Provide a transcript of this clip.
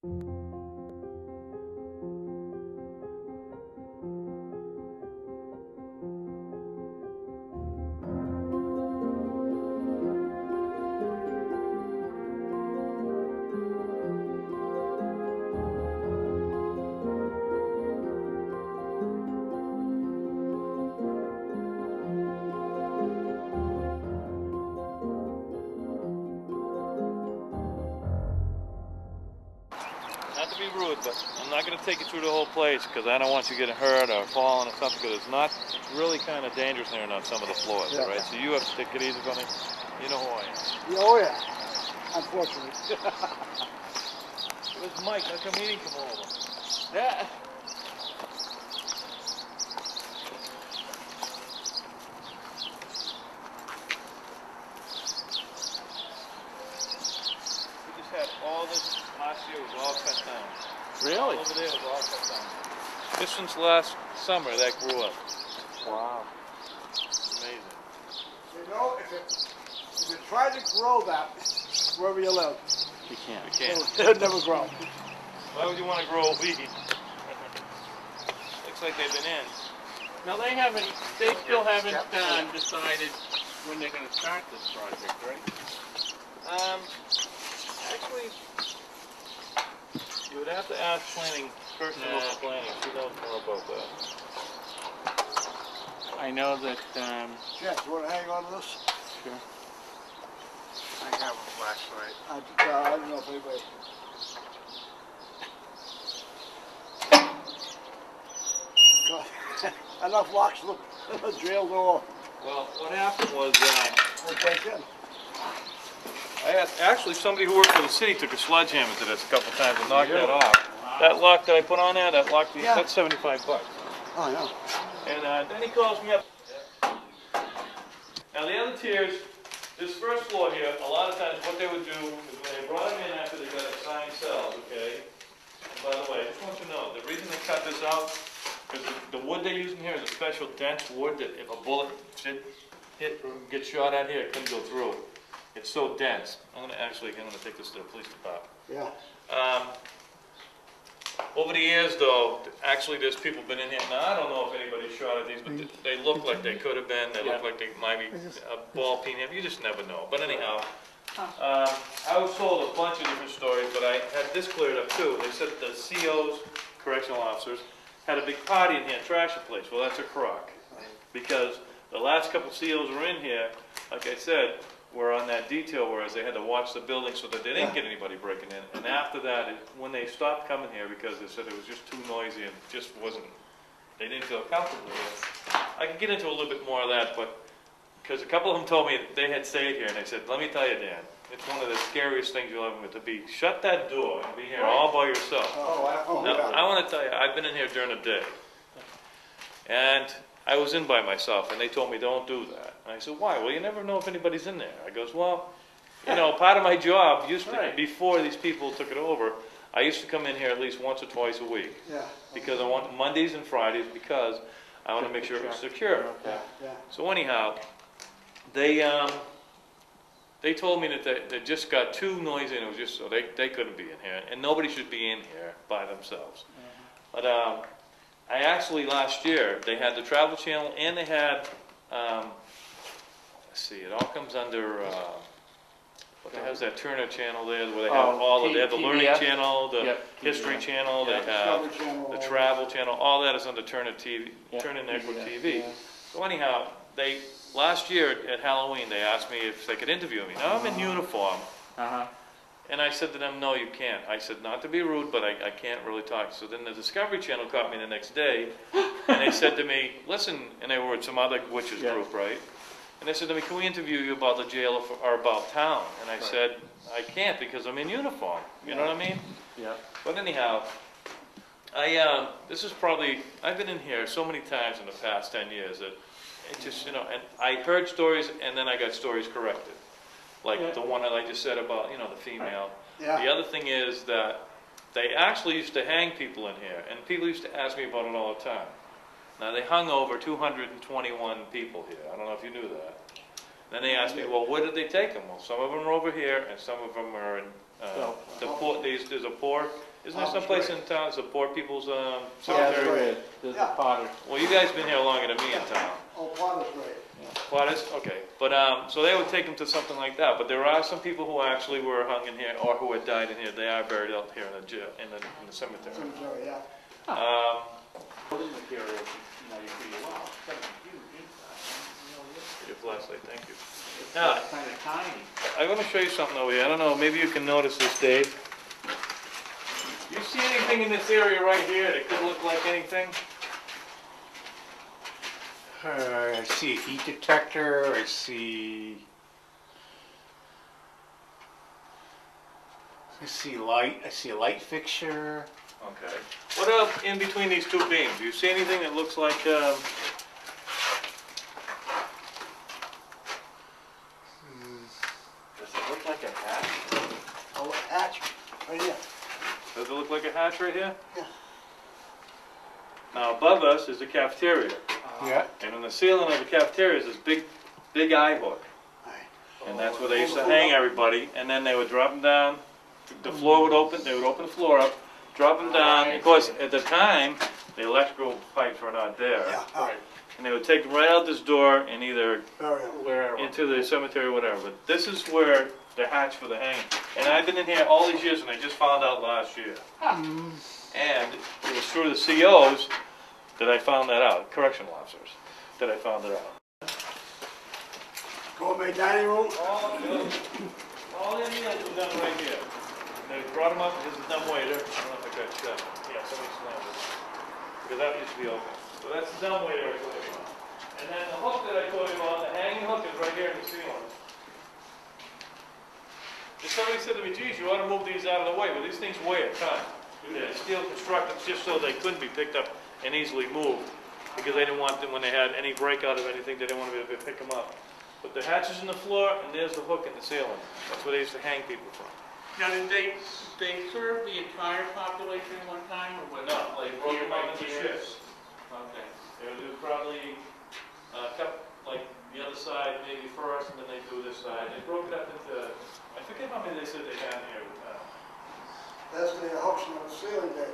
Not to be rude, but I'm not going to take you through the whole place because I don't want you getting hurt or falling or something, because it's not really kind of dangerous here on some of the floors, right? So you have to take it easy for me. You know who I am. Oh, yeah. Unfortunately. Where's Mike? How come he didn't come over? Yeah. We just had all this last year was all cut down. Really? All over there was all cut down. Just since last summer that grew up. Wow. It's amazing. You know, if you try to grow that wherever you live, You can't. it'll never grow. Why would you want to grow a weed? Looks like they've been in. Now they still haven't decided when they're going to start this project, right? Actually, you would have to ask planning, first of all, planning. She knows more about that. I know that, Jeff, you want to hang on to this? sure. I have a flashlight. I don't know if anybody... God, enough locks to the jail door. Well, what happened was, We'll break in. I asked, actually somebody who worked for the city took a sledgehammer to this a couple times and knocked that off. That lock that I put on there, that lock, Yeah. that's $75. Oh, yeah. And then he calls me up. Now the other tiers, this first floor here, a lot of times what they would do is when they brought them in after they got assigned cells, okay? And by the way, I just want you to know, the reason they cut this out, because the wood they're using here is a special dense wood that if a bullet gets shot at here, it couldn't go through. It's so dense. I'm gonna take this to the police department. Yeah. Over the years, though, actually, there's people been in here. Now, I don't know if anybody shot at these, but they look like they could have been. They look like they might be a ball peen. You just never know. But anyhow, I was told a bunch of different stories, but I had this cleared up too. They said the COs, correctional officers, had a big party in here, trash the place. Well, that's a crock, because the last couple COs were in here, like I said, were on that detail, whereas they had to watch the building so that they didn't get anybody breaking in. And after that, when they stopped coming here because they said it was just too noisy and just wasn't, they didn't feel comfortable with it. I can get into a little bit more of that, but because a couple of them told me they had stayed here, and they said, let me tell you, Dan, it's one of the scariest things you'll ever to be. Shut that door and be here all by yourself. Now, I want to tell you, I've been in here during the day, and I was in by myself, and they told me don't do that. And I said, why? Well, you never know if anybody's in there. I goes, well, you know, part of my job used to, before these people took it over, I used to come in here at least once or twice a week. Yeah. Because I want Mondays and Fridays, because I want to make sure it was secure. Yeah. Yeah. So anyhow, they told me that they just got too noisy, and it was just so they couldn't be in here, and nobody should be in here by themselves. But I actually, last year, they had the Travel Channel, and they had, let's see, it all comes under, what the hell's that Turner Channel there, where they have they have the Learning Channel, the History Channel, they have the Travel Channel, all that is under Turner TV, Turner Network TV. So anyhow, last year at Halloween, they asked me if they could interview me. Now I'm in uniform. And I said to them, no, you can't. I said, not to be rude, but I can't really talk. So then the Discovery Channel caught me the next day, and they said to me, listen, and they were with some other witches group, right? And they said to me, can we interview you about the jail or about town? And I said, I can't because I'm in uniform. You know what I mean? Yeah. But anyhow, this is probably, I've been in here so many times in the past 10 years that it just, you know, and I heard stories and then I got stories corrected. Like the one that I just said about, you know, the female. Yeah. The other thing is that they actually used to hang people in here, and people used to ask me about it all the time. Now, they hung over 221 people here. I don't know if you knew that. Then they asked me, well, where did they take them? Well, some of them are over here, and some of them are in the poor, there's a poor, isn't there someplace in town, it's a poor people's Yeah, cemetery? there is. There's a Potter. Well, you guys been here longer than me in town. Oh, Potter's great. Potter's, okay, but, so they would take them to something like that, but there are some people who actually were hung in here, or who had died in here, they are buried out here in the jail, in the cemetery. Cemetery, yeah. Building material, you know, you figure, wow, it's kind of huge inside. Your flashlight, thank you. It's Now, kind of tiny. I want to show you something over here, I don't know, maybe you can notice this, Dave. You see anything in this area right here that could look like anything? I see a heat detector, I see light, I see a light fixture. Okay. What else in between these two beams? Do you see anything that looks like, Does it look like a hatch? Oh, hatch, right here. Does it look like a hatch right here? Yeah. Now above us is the cafeteria. Yeah. And on the ceiling of the cafeteria is this big eye hook. And that's where they used to hang everybody, and then they would drop them down, the floor would open, they would open the floor up, drop them down. Of course, at the time, the electrical pipes were not there. Yeah. Right. And they would take them right out this door and either Burial. into the cemetery or whatever. But this is where the hatch for the hanging. And I've been in here all these years, and I just found out last year. And it was through the COs that I found that out, correctional officers, that I found it out. Gourmet dining room. All the meals were done right here. They brought them up, this is dumb waiter. I don't know if I got shut. Yeah, somebody slammed it. Because that used to be open. So that's the dumb waiter I told you about. And then the hook that I told you about, the hanging hook is right here in the ceiling. And somebody said to me, geez, you ought to move these out of the way. Well, these things weigh a ton. They're steel constructed just so they couldn't be picked up and easily moved. Because they didn't want them, when they had any breakout of anything, they didn't want to be able to pick them up. But the hatch is in the floor, and there's the hook in the ceiling. That's where they used to hang people from. Now, did they serve the entire population at one time, or what? No, they broke them up into shifts. Okay. They would do probably like the other side maybe first, and then they do this side. They broke it up into, I forget how many they said they had here. That's the hooks on the ceiling there.